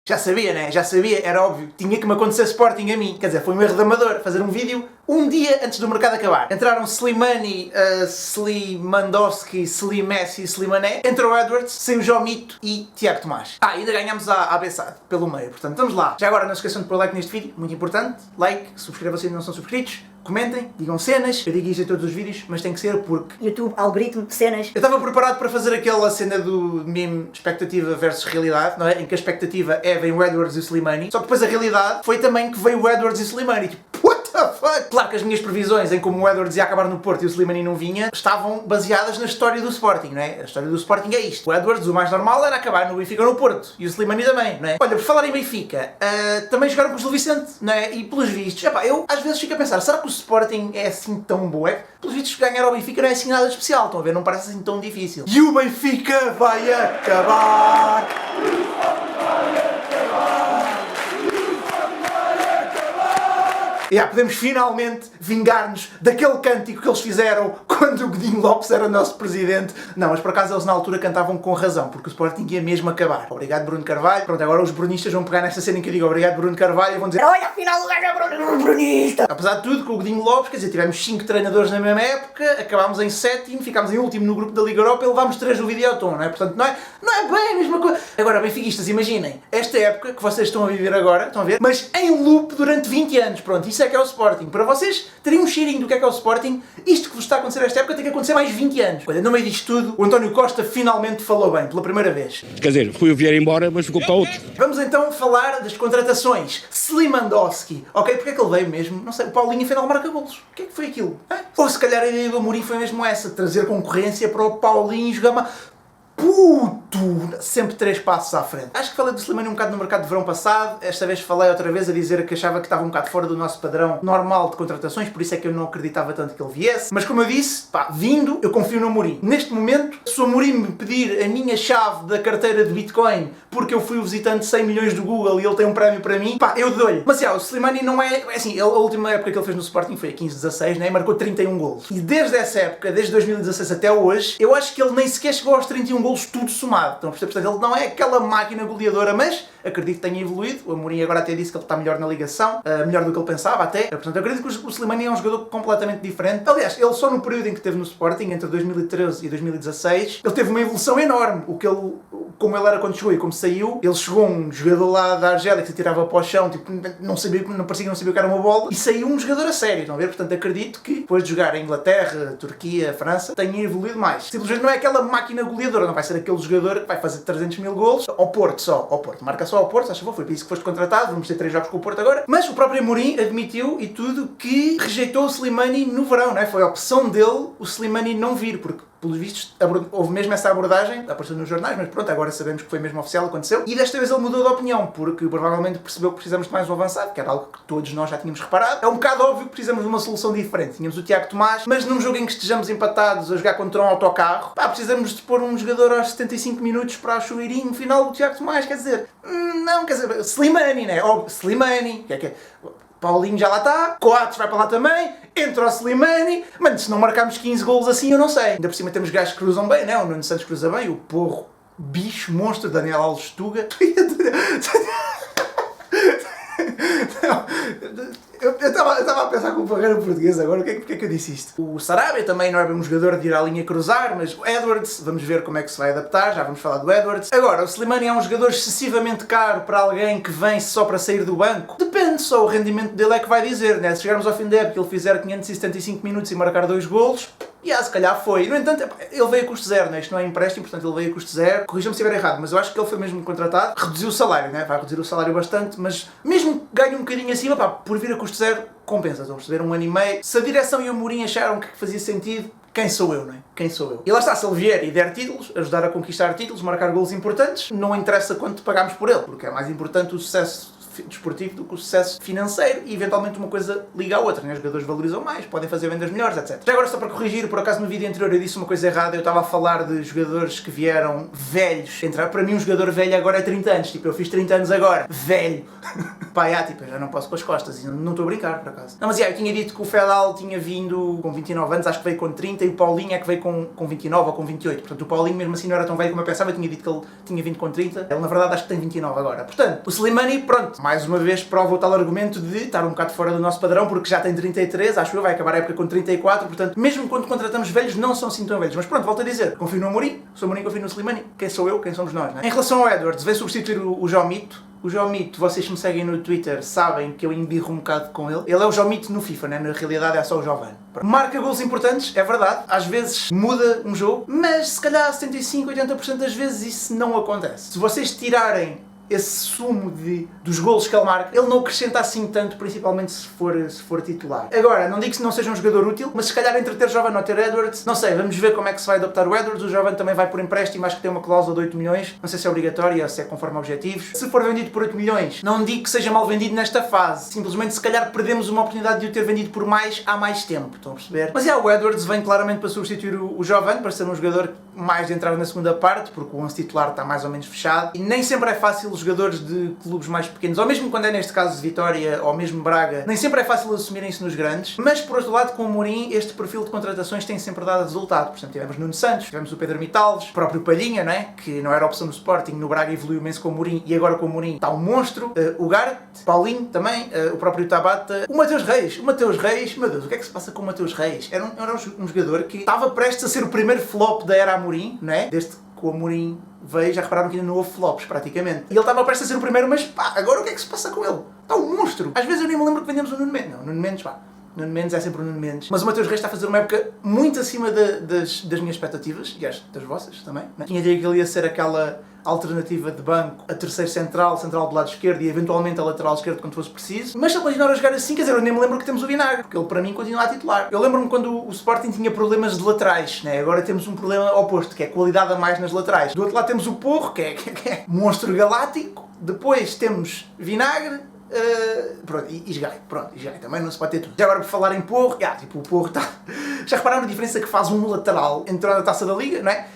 Já sabia, né? Já sabia, era óbvio. Tinha que me acontecer Sporting a mim. Quer dizer, foi um erro de amador fazer um vídeo um dia antes do mercado acabar. Entraram Slimani, Slimandowski, Slimessi, Slimané. Entrou Edwards, saiu Jomito e Tiago Tomás. E ainda ganhámos a Bessade pelo meio. Portanto, vamos lá. Já agora não se esqueçam de pôr like neste vídeo, muito importante. Like, subscrevam se ainda não são subscritos. Comentem, digam cenas, eu digo isto em todos os vídeos, mas tem que ser porque... YouTube, algoritmo, cenas... Eu estava preparado para fazer aquela cena do meme expectativa versus realidade, não é? Em que a expectativa vem o Edwards e o Slimani, só que depois a realidade foi também que veio o Edwards e o Slimani, tipo, what the fuck? Claro que as minhas previsões em como o Edwards ia acabar no Porto e o Slimani não vinha, estavam baseadas na história do Sporting, não é? A história do Sporting é isto. O Edwards, o mais normal, era acabar no Benfica ou no Porto, e o Slimani também, não é? Olha, por falar em Benfica, também jogaram com o Gil Vicente, não é? E pelos vistos, eu às vezes fico a pensar, será que o Sporting é assim tão bom? Pelos vistos ganhar ao Benfica não é assim nada especial, estão a ver? Não parece assim tão difícil. E o Benfica vai acabar! Podemos finalmente vingar-nos daquele cântico que eles fizeram quando o Godinho Lopes era nosso presidente. Não, mas por acaso eles na altura cantavam com razão, porque o Sporting ia mesmo acabar. Obrigado, Bruno Carvalho. Pronto, agora os brunistas vão pegar nesta cena em que eu digo obrigado, Bruno Carvalho, e vão dizer olha, afinal o gajo é brunista! Apesar de tudo, com o Godinho Lopes, quer dizer, tivemos 5 treinadores na mesma época, acabámos em 7º, ficámos em último no grupo da Liga Europa e levámos 3 do Videoton, não é? Portanto, não é bem a mesma coisa. Agora, benfiquistas, imaginem, esta época que vocês estão a viver agora, estão a ver, mas em loop durante 20 anos, pronto, isso é que é o Sporting. Para vocês terem um cheirinho do que é o Sporting, isto que vos está a acontecer nesta época tem que acontecer mais 20 anos. Olha, no meio disto tudo, o António Costa finalmente falou bem, pela primeira vez. Quer dizer, foi o Vieira embora, mas ficou para outro. Vamos então falar das contratações. Slimandowski, ok? Porque é que ele veio mesmo? Não sei, o Paulinho afinal marca golos. O que é que foi aquilo? Ou se calhar a ideia do Amorim foi mesmo essa, trazer concorrência para o Paulinho jogar mais... Puto! Sempre 3 passos à frente. Acho que falei do Slimani um bocado no mercado de verão passado. Esta vez falei outra vez a dizer que achava que estava um bocado fora do nosso padrão normal de contratações, por isso é que eu não acreditava tanto que ele viesse. Mas como eu disse, vindo, eu confio no Amorim. Neste momento, se o Amorim me pedir a minha chave da carteira de Bitcoin porque eu fui o visitante de 100 milhões do Google e ele tem um prémio para mim, eu dou-lhe. Mas o Slimani não é... assim, a última época que ele fez no Sporting foi a 15-16, né? E marcou 31 golos. E desde essa época, desde 2016 até hoje, eu acho que ele nem sequer chegou aos 31 golos tudo somado. Então, portanto, ele não é aquela máquina goleadora, mas acredito que tenha evoluído. O Amorim agora até disse que ele está melhor na ligação, melhor do que ele pensava até. Portanto, eu acredito que o Slimani é um jogador completamente diferente. Aliás, ele só no período em que esteve no Sporting, entre 2013 e 2016, ele teve uma evolução enorme. Como ele era quando chegou e como saiu, ele chegou um jogador lá da Argélia que se tirava para o chão, tipo, não parecia que não sabia o que era uma bola, e saiu um jogador a sério, estão a ver? Portanto, acredito que depois de jogar em Inglaterra, Turquia, França, tenha evoluído mais. Simplesmente não é aquela máquina goleadora, não vai ser aquele jogador que vai fazer 300 mil golos ao Porto só, ao Porto. Marca só ao Porto, acho que foi para isso que foste contratado, vamos ter 3 jogos com o Porto agora. Mas o próprio Amorim admitiu e tudo que rejeitou o Slimani no verão, não é? Foi a opção dele o Slimani não vir, porque pelos vistos, houve mesmo essa abordagem, apareceu nos jornais, mas pronto, agora sabemos que foi mesmo oficial, aconteceu. E desta vez ele mudou de opinião, porque provavelmente percebeu que precisamos de mais um avançado, que era algo que todos nós já tínhamos reparado. É um bocado óbvio que precisamos de uma solução diferente. Tínhamos o Tiago Tomás, mas num jogo em que estejamos empatados a jogar contra um autocarro, precisamos de pôr um jogador aos 75 minutos para o chueirinho final do Tiago Tomás, quer dizer, Slimani, né? Slimani, que é? Paulinho já lá está, Coates vai para lá também, entra o Slimani, mas se não marcarmos 15 golos assim eu não sei. Ainda por cima temos gajos que cruzam bem, né? O Nuno Santos cruza bem, o Porro, bicho, monstro, Daniel Alves Tuga. Eu estava a pensar com o Ferreira português agora, porque é que eu disse isto? O Sarabia também não é bem um jogador de ir à linha cruzar, mas o Edwards, vamos ver como é que se vai adaptar, já vamos falar do Edwards. Agora, o Slimani é um jogador excessivamente caro para alguém que vem só para sair do banco? Depende, só o rendimento dele é que vai dizer, né? Se chegarmos ao fim da época ele fizer 575 minutos e marcar 2 golos, se calhar foi. No entanto, ele veio a custo zero, né? Isto não é empréstimo, portanto ele veio a custo zero. Corrijam-me se estiver errado, mas eu acho que ele foi mesmo contratado. Reduziu o salário, né? Vai reduzir o salário bastante, mas mesmo que ganhe um bocadinho acima, por vir a custo zero, compensa. Estão a perceber? 1 ano e meio. Se a direção e o Amorim acharam que fazia sentido, quem sou eu, não é? Quem sou eu? E lá está, se ele vier e der títulos, ajudar a conquistar títulos, marcar golos importantes, não interessa quanto pagámos por ele, porque é mais importante o sucesso desportivo do que o sucesso financeiro e eventualmente uma coisa liga à outra, né? Os jogadores valorizam mais, podem fazer vendas melhores, etc. Já agora só para corrigir, por acaso no vídeo anterior eu disse uma coisa errada, eu estava a falar de jogadores que vieram velhos. Para mim um jogador velho agora é 30 anos, tipo eu fiz 30 anos agora, velho. Pá, tipo, eu já não posso com as costas, e não estou a brincar por acaso. Não, mas eu tinha dito que o Fedal tinha vindo com 29 anos, acho que veio com 30 e o Paulinho é que veio com 29 ou com 28. Portanto o Paulinho mesmo assim não era tão velho como eu pensava, eu tinha dito que ele tinha vindo com 30, ele na verdade acho que tem 29 agora. Portanto, o Slimani, pronto, mais uma vez prova o tal argumento de estar um bocado fora do nosso padrão, porque já tem 33, acho eu, vai acabar a época com 34, portanto, mesmo quando contratamos velhos, não são assim tão velhos. Mas pronto, volto a dizer, confio no Amorim, sou Amorim, confio no Slimani, quem sou eu, quem somos nós, né? Em relação ao Edwards, veio substituir o João Mito. O João Mito, vocês que me seguem no Twitter sabem que eu embirro um bocado com ele. Ele é o João Mito no FIFA, né? Na realidade é só o Jovem. Marca gols importantes, é verdade. Às vezes muda um jogo, mas se calhar 75, 80% das vezes isso não acontece. Se vocês tirarem esse sumo dos golos que ele marca, ele não acrescenta assim tanto, principalmente se for titular. Agora, não digo que não seja um jogador útil, mas se calhar entre ter Jovem ou ter Edwards, não sei, vamos ver como é que se vai adaptar o Edwards. O Jovem também vai por empréstimo, acho que tem uma cláusula de 8 milhões, não sei se é obrigatória ou se é conforme objetivos. Se for vendido por 8 milhões, não digo que seja mal vendido nesta fase, simplesmente se calhar perdemos uma oportunidade de o ter vendido por mais há mais tempo, estão a perceber? Mas o Edwards vem claramente para substituir o Jovem, para ser um jogador mais de entrar na segunda parte, porque o 11 titular está mais ou menos fechado, e nem sempre é fácil os jogadores de clubes mais pequenos, ou mesmo quando é neste caso Vitória ou mesmo Braga, nem sempre é fácil assumirem-se nos grandes, mas por outro lado com o Amorim este perfil de contratações tem sempre dado resultado. Por exemplo, tivemos Nuno Santos, tivemos o Pedro Mitalves, o próprio Palhinha, né? Que não era opção no Sporting, no Braga evoluiu imenso com o Amorim e agora com o Amorim está um monstro, o Gart, Paulinho também, o próprio Tabata, o Mateus Reis, meu Deus, o que é que se passa com o Mateus Reis? Era um jogador que estava prestes a ser o primeiro flop da era Amorim, né? Desde que o Amorim veio, já repararam que ainda não houve flops praticamente. E ele estava prestes a ser o primeiro, mas pá, agora o que é que se passa com ele? Está um monstro! Às vezes eu nem me lembro que vendemos o Nuno Mendes. Não, o Nuno Mendes, pá. Nuno Mendes é sempre o Nuno Mendes. Mas o Mateus Reis está a fazer uma época muito acima das minhas expectativas, e das vossas também. Né? Tinha ideia que ele ia ser aquela alternativa de banco, a terceiro central do lado esquerdo e eventualmente a lateral esquerdo quando fosse preciso. Mas se ele continuar a jogar assim, quer dizer, eu nem me lembro que temos o Vinagre, porque ele para mim continua a titular. Eu lembro-me quando o Sporting tinha problemas de laterais, né? Agora temos um problema oposto, que é qualidade a mais nas laterais. Do outro lado temos o Porro, que é monstro galáctico. Depois temos Vinagre. Pronto, e Gai, também não se pode ter tudo. Já agora por falar em Porro, tipo, o Porro está... Já repararam a diferença que faz um lateral entrou na Taça da Liga, não é?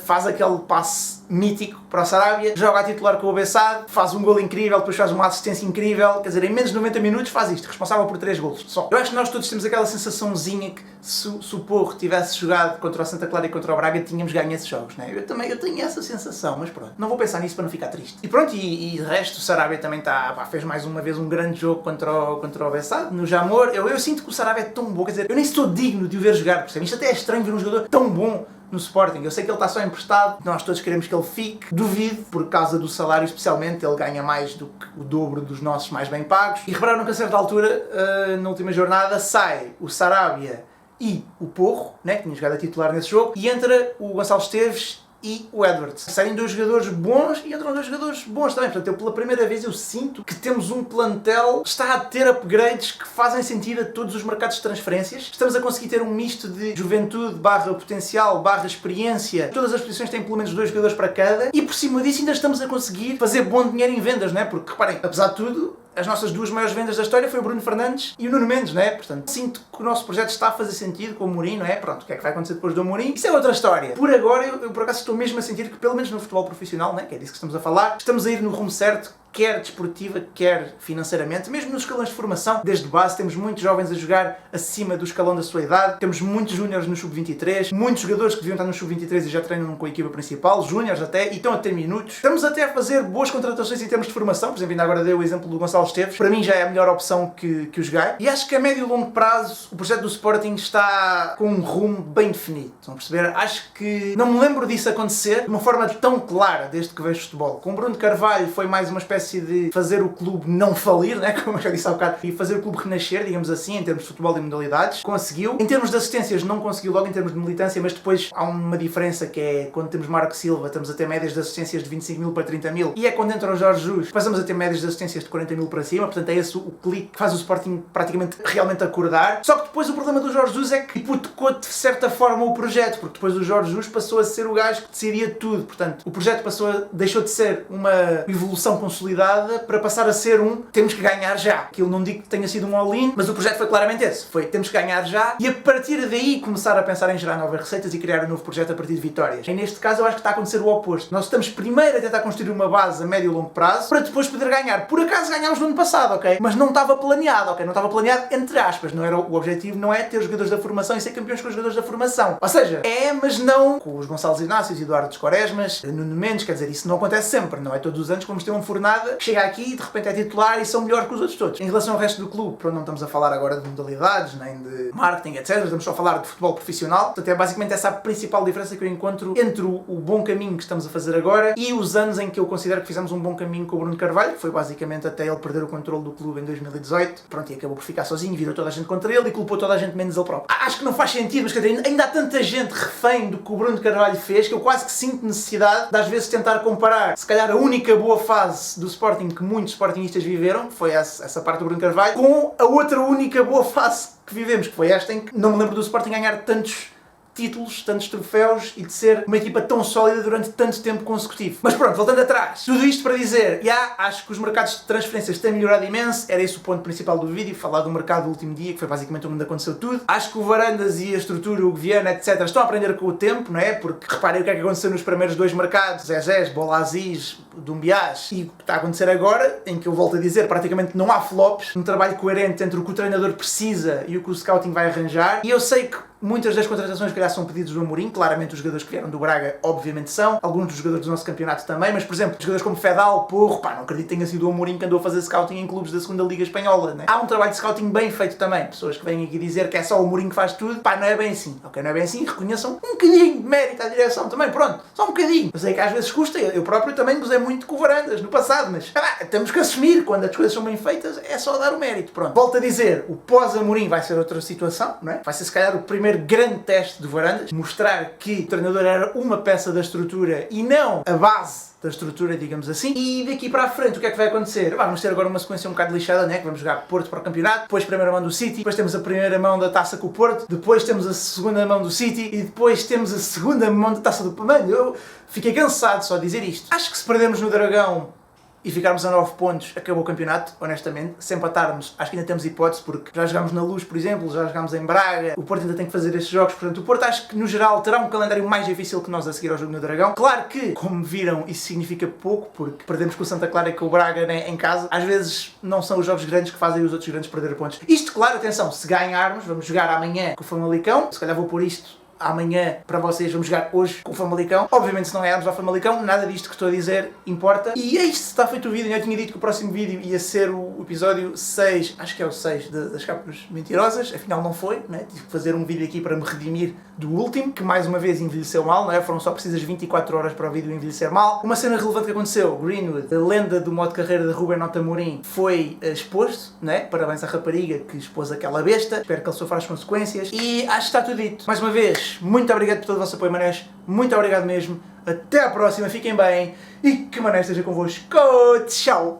Faz aquele passe mítico para o Sarabia, joga a titular com o Bessade, faz um golo incrível, depois faz uma assistência incrível, quer dizer, em menos de 90 minutos faz isto, responsável por 3 golos só. Eu acho que nós todos temos aquela sensaçãozinha que se o Porro tivesse jogado contra o Santa Clara e contra o Braga, tínhamos ganho esses jogos, né? Eu tenho essa sensação, mas pronto, não vou pensar nisso para não ficar triste. E pronto, e de resto o Sarabia também fez mais uma vez um grande jogo contra o Bessade, no Jamor. Eu sinto que o Sarabia é tão bom, quer dizer, eu nem estou digno de o ver jogar, percebe? Isto até é estranho ver um jogador tão bom no Sporting. Eu sei que ele está só emprestado, nós todos queremos que ele fique. Duvido, por causa do salário especialmente, ele ganha mais do que o dobro dos nossos mais bem pagos. E repararam que a certa altura, na última jornada, sai o Sarabia e o Porro, né, que tinha jogado a titular nesse jogo, e entra o Gonçalo Esteves e o Edwards. Saem 2 jogadores bons e entram 2 jogadores bons também. Portanto, pela primeira vez eu sinto que temos um plantel que está a ter upgrades que fazem sentido a todos os mercados de transferências. Estamos a conseguir ter um misto de juventude, /potencial, /experiência. Todas as posições têm pelo menos 2 jogadores para cada. E por cima disso ainda estamos a conseguir fazer bom dinheiro em vendas, não é? Porque, reparem, apesar de tudo, as nossas 2 maiores vendas da história foi o Bruno Fernandes e o Nuno Mendes, não é? Portanto, sinto que o nosso projeto está a fazer sentido com o Amorim, não é? Pronto, o que é que vai acontecer depois do Amorim? Isso é outra história. Por agora, eu por acaso estou mesmo a sentir que, pelo menos no futebol profissional, não é? Que é disso que estamos a falar, estamos a ir no rumo certo, quer desportiva, quer financeiramente, mesmo nos escalões de formação, desde base, temos muitos jovens a jogar acima do escalão da sua idade, temos muitos júniores no sub-23, muitos jogadores que deviam estar no sub-23 e já treinam com a equipa principal, júniores até, e estão a ter minutos. Estamos até a fazer boas contratações em termos de formação, por exemplo, ainda agora dei o exemplo do Gonçalo Esteves, para mim já é a melhor opção que os Gai, e acho que a médio e longo prazo o projeto do Sporting está com um rumo bem definido, estão a perceber? Acho que não me lembro disso acontecer de uma forma tão clara desde que vejo futebol. Com o Bruno Carvalho foi mais uma espécie de fazer o clube não falir, né? Como eu já disse há bocado, e fazer o clube renascer, digamos assim, em termos de futebol e modalidades. Conseguiu. Em termos de assistências não conseguiu logo em termos de militância, mas depois há uma diferença que é quando temos Marco Silva, estamos a ter médias de assistências de 25 mil para 30 mil, e é quando entra o Jorge Jesus, passamos a ter médias de assistências de 40 mil para cima, portanto é esse o clique que faz o Sporting praticamente realmente acordar. Só que depois o problema do Jorge Jesus é que hipotecou de certa forma o projeto, porque depois o Jorge Jesus passou a ser o gajo que decidia tudo, portanto o projeto deixou de ser uma evolução consolidada consolidada para passar a ser temos que ganhar já. Aquilo não digo que tenha sido um all-in, mas o projeto foi claramente esse. Foi temos que ganhar já e a partir daí começar a pensar em gerar novas receitas e criar um novo projeto a partir de vitórias. E neste caso eu acho que está a acontecer o oposto. Nós estamos primeiro a tentar construir uma base a médio e longo prazo para depois poder ganhar. Por acaso ganhámos no ano passado, ok? Mas não estava planeado, ok? Não estava planeado entre aspas. Não era, o objetivo não é ter os jogadores da formação e ser campeões com os jogadores da formação. Ou seja, mas não com os Gonçalves Inácios, Eduardo Quaresmas, Nuno Mendes, quer dizer, isso não acontece sempre. Não é todos os anos que vamos ter uma fornada que chega aqui e de repente é titular e são melhor que os outros todos. Em relação ao resto do clube, pronto, não estamos a falar agora de modalidades, nem de marketing, etc. Estamos só a falar de futebol profissional. Portanto, é basicamente essa a principal diferença que eu encontro entre o bom caminho que estamos a fazer agora e os anos em que eu considero que fizemos um bom caminho com o Bruno Carvalho, que foi basicamente até ele perder o controle do clube em 2018. Pronto, e acabou por ficar sozinho, virou toda a gente contra ele e culpou toda a gente menos ele próprio. Acho que não faz sentido, mas quer dizer, ainda há tanta gente refém do que o Bruno Carvalho fez que eu quase que sinto necessidade de às vezes tentar comparar, se calhar a única boa fase do Sporting que muitos sportingistas viveram, que foi essa parte do Bruno Carvalho, com a outra única boa fase que vivemos, que foi esta em que não me lembro do Sporting ganhar tantos títulos, tantos troféus e de ser uma equipa tão sólida durante tanto tempo consecutivo. Mas pronto, voltando atrás, tudo isto para dizer, acho que os mercados de transferências têm melhorado imenso, era esse o ponto principal do vídeo, falar do mercado do último dia, que foi basicamente onde aconteceu tudo. Acho que o Varandas e a estrutura, o Viana, etc, estão a aprender com o tempo, não é? Porque reparem o que é que aconteceu nos primeiros dois mercados, Zezés, Bola Aziz, Dumbiás, e o que está a acontecer agora, em que eu volto a dizer, praticamente não há flops, um trabalho coerente entre o que o treinador precisa e o que o scouting vai arranjar, e eu sei que muitas das contratações, calhar, são pedidos do Amorim. Claramente os jogadores que vieram do Braga, obviamente são. Alguns dos jogadores do nosso campeonato também. Mas, por exemplo, jogadores como Fedal, Porro, não acredito que tenha sido o Amorim que andou a fazer scouting em clubes da segunda Liga Espanhola, né? Há um trabalho de scouting bem feito também. Pessoas que vêm aqui dizer que é só o Amorim que faz tudo. Não é bem assim. Ok, não é bem assim. Reconheçam um bocadinho de mérito à direção também. Pronto, só um bocadinho. Eu sei que às vezes custa. Eu próprio também gozei muito com o Varandas no passado. Mas, temos que assumir. Quando as coisas são bem feitas, é só dar o mérito. Pronto. Volto a dizer, o pós-Amorim vai ser outra situação, não é? Vai ser, se calhar, o primeiro grande teste do Varandas, mostrar que o treinador era uma peça da estrutura e não a base da estrutura, digamos assim. E daqui para a frente, o que é que vai acontecer? Vamos ter agora uma sequência um bocado lixada, né? Que vamos jogar Porto para o campeonato, depois primeira mão do City, depois temos a primeira mão da taça com o Porto, depois temos a segunda mão do City e depois temos a segunda mão da taça do Mano, eu fiquei cansado só de dizer isto. Acho que se perdemos no Dragão e ficarmos a 9 pontos, acabou o campeonato, honestamente. Se empatarmos, acho que ainda temos hipótese, porque já jogámos na Luz, por exemplo, já jogámos em Braga, o Porto ainda tem que fazer estes jogos, portanto o Porto acho que no geral terá um calendário mais difícil que nós a seguir ao jogo no Dragão. Claro que, como viram, isso significa pouco, porque perdemos com o Santa Clara e com o Braga, né, em casa. Às vezes não são os jogos grandes que fazem os outros grandes perder pontos. Isto, claro, atenção, se ganharmos, vamos jogar amanhã com o Famalicão, se calhar vou pôr isto amanhã para vocês, vamos jogar hoje com o Famalicão. Obviamente se não ganharmos ao Famalicão, nada disto que estou a dizer importa. E é isto, está feito o vídeo. Eu tinha dito que o próximo vídeo ia ser o episódio 6, acho que é o 6 das capas mentirosas, afinal não foi, né? Tive que fazer um vídeo aqui para me redimir do último, que mais uma vez envelheceu mal, não é? Foram só precisas 24 horas para o vídeo envelhecer mal. Uma cena relevante que aconteceu, Greenwood, a lenda do modo de carreira de Ruben Amorim, foi exposto, né? Parabéns à rapariga que expôs aquela besta, espero que ele sofra as consequências e acho que está tudo dito. Mais uma vez, muito obrigado por todo o vosso apoio, manés. Muito obrigado mesmo. Até à próxima. Fiquem bem. E que manés esteja convosco. Tchau.